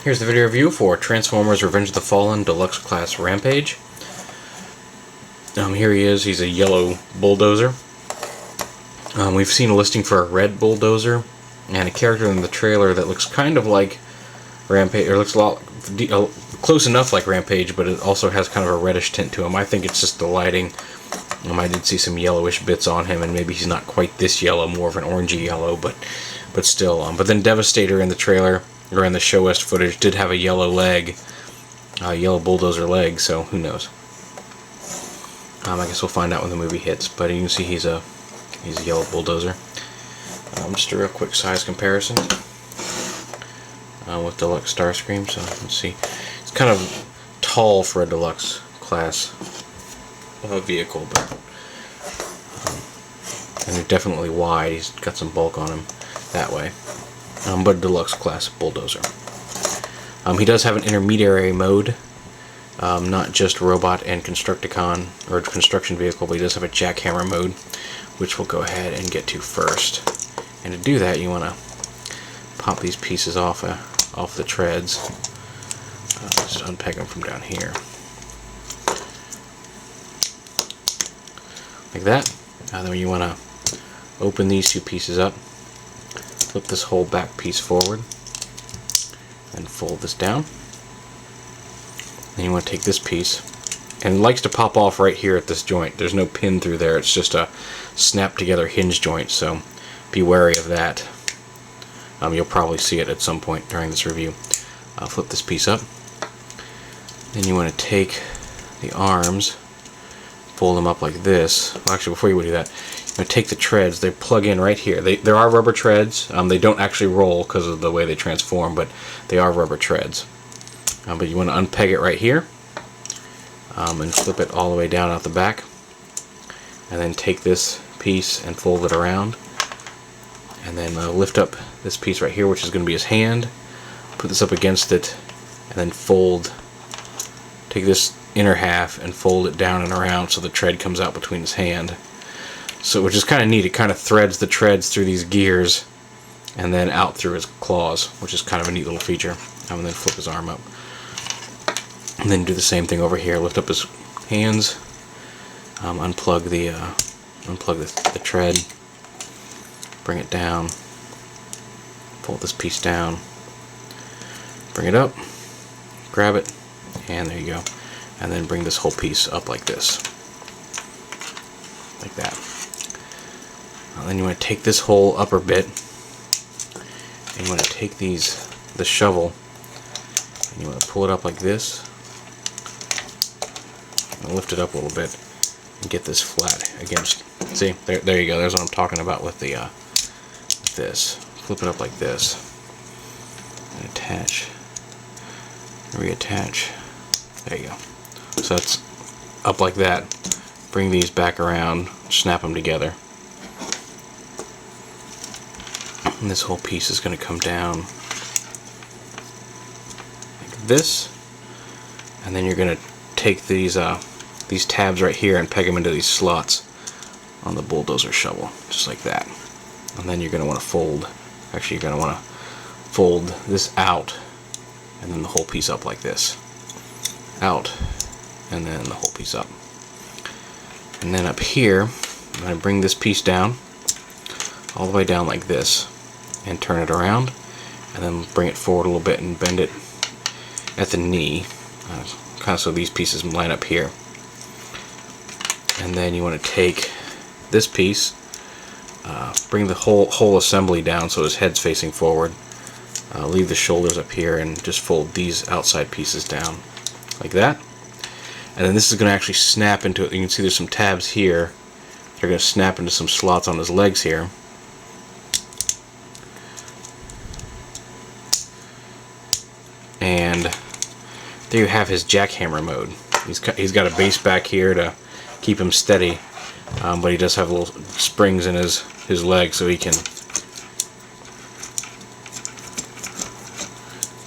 Here's the video review for Transformers Revenge of the Fallen Deluxe Class Rampage. Here he is. He's a yellow bulldozer. We've seen a listing for a red bulldozer and a character in the trailer that looks kind of like Rampage, or looks a lot close enough like Rampage, but it also has kind of a reddish tint to him. I think it's just the lighting. I did see some yellowish bits on him, and maybe he's not quite this yellow, more of an orangey yellow, but still. But then Devastator in the trailer, or in the show west footage, did have a yellow leg, yellow bulldozer leg, so who knows. I guess we'll find out when the movie hits, but you can see he's a yellow bulldozer. Just a real quick size comparison with Deluxe Starscream, so let's see. It's kind of tall for a Deluxe class vehicle, but and they're definitely wide. He's got some bulk on him that way, but a Deluxe class bulldozer. He does have an intermediary mode, not just robot and constructicon or construction vehicle, but he does have a Jackhammer mode, which we'll go ahead and get to first. And to do that, you want to pop these pieces off the treads. Just unpeg them from down here, like that. Then you want to open these two pieces up, flip this whole back piece forward, and fold this down. Then you want to take this piece, and it likes to pop off right here at this joint. There's no pin through there, it's just a snap together hinge joint, so be wary of that. You'll probably see it at some point during this review. Flip this piece up. Then you want to take the arms, fold them up like this. Well, actually, before you do that, you want to take the treads. They plug in right here. There are rubber treads. They don't actually roll because of the way they transform, but they are rubber treads. But you want to unpeg it right here, and flip it all the way down out the back, and then take this piece and fold it around, and then lift up this piece right here, which is going to be his hand. Put this up against it, and then take this inner half and fold it down and around so the tread comes out between his hand. So, which is kind of neat. It kind of threads the treads through these gears and then out through his claws, which is kind of a neat little feature. And then flip his arm up. And then do the same thing over here. Lift up his hands, unplug the tread, bring it down, fold this piece down, bring it up, grab it, and there you go. And then bring this whole piece up like this, like that. Then you want to take this whole upper bit, and you want to take the shovel, and you want to pull it up like this, and lift it up a little bit, and get this flat against. See, there you go. There's what I'm talking about with the this. Flip it up like this, and attach, reattach. There you go. So it's up like that. Bring these back around, snap them together. And this whole piece is going to come down like this. And then you're going to take these tabs right here and peg them into these slots on the bulldozer shovel, just like that. And then you're going to want to fold, actually you're going to want to fold this out, and then the whole piece up like this. Out, and then the whole piece up. And then up here, I'm going to bring this piece down, all the way down like this, and turn it around, and then bring it forward a little bit and bend it at the knee, kind of so these pieces line up here. And then you want to take this piece, bring the whole assembly down so his head's facing forward, leave the shoulders up here, and just fold these outside pieces down like that. And then this is going to actually snap into it. You can see there's some tabs here. They're going to snap into some slots on his legs here. And there you have his Jackhammer mode. He's got a base back here to keep him steady, but he does have little springs in his legs, so he can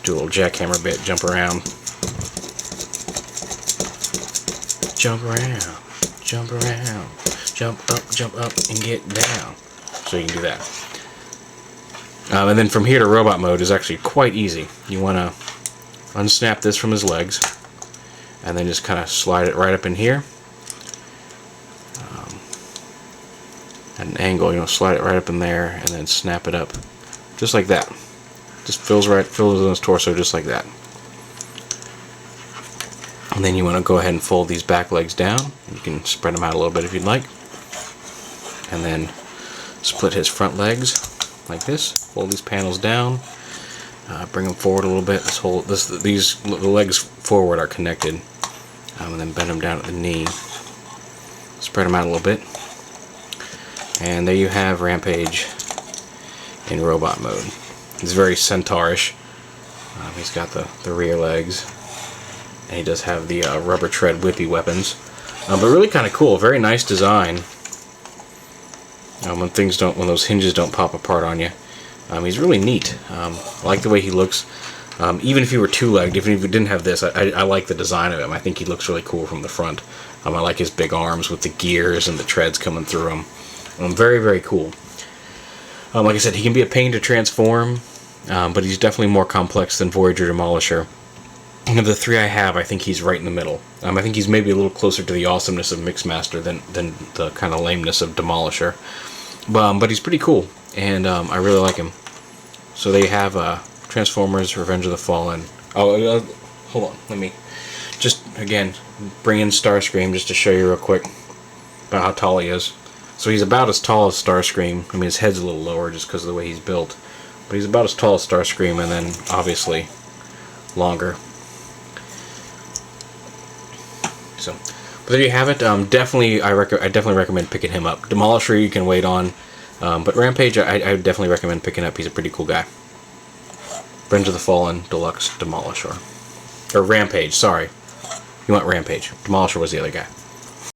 do a little jackhammer bit, jump around. Jump around, jump around, jump up, and get down. So you can do that. And then from here to robot mode is actually quite easy. You want to unsnap this from his legs, and then just kind of slide it right up in here. At an angle, slide it right up in there, and then snap it up, just like that. Just fills in his torso just like that. And then you want to go ahead and fold these back legs down. You can spread them out a little bit if you'd like. And then split his front legs like this. Fold these panels down. Bring them forward a little bit. The legs forward are connected. And then bend them down at the knee. Spread them out a little bit. And there you have Rampage in robot mode. He's very centaurish. He's got the rear legs. And he does have the rubber tread whippy weapons. But really kind of cool. Very nice design. When those hinges don't pop apart on you. He's really neat. I like the way he looks. Even if he were two-legged, even if he didn't have this, I like the design of him. I think he looks really cool from the front. I like his big arms with the gears and the treads coming through him. Very, very cool. Like I said, he can be a pain to transform, but he's definitely more complex than Voyager Demolisher. And of the three I have, I think he's right in the middle. I think he's maybe a little closer to the awesomeness of Mixmaster than the kind of lameness of Demolisher. But he's pretty cool, and I really like him. So they have Transformers, Revenge of the Fallen. Oh, hold on. Let me just, again, bring in Starscream just to show you real quick about how tall he is. So he's about as tall as Starscream. I mean, his head's a little lower just because of the way he's built. But he's about as tall as Starscream, and then, obviously, longer. So, but there you have it. I definitely recommend picking him up. Demolisher you can wait on, but Rampage I would definitely recommend picking up. He's a pretty cool guy. Revenge of the Fallen Deluxe Demolisher, or Rampage. Sorry, you want Rampage. Demolisher was the other guy.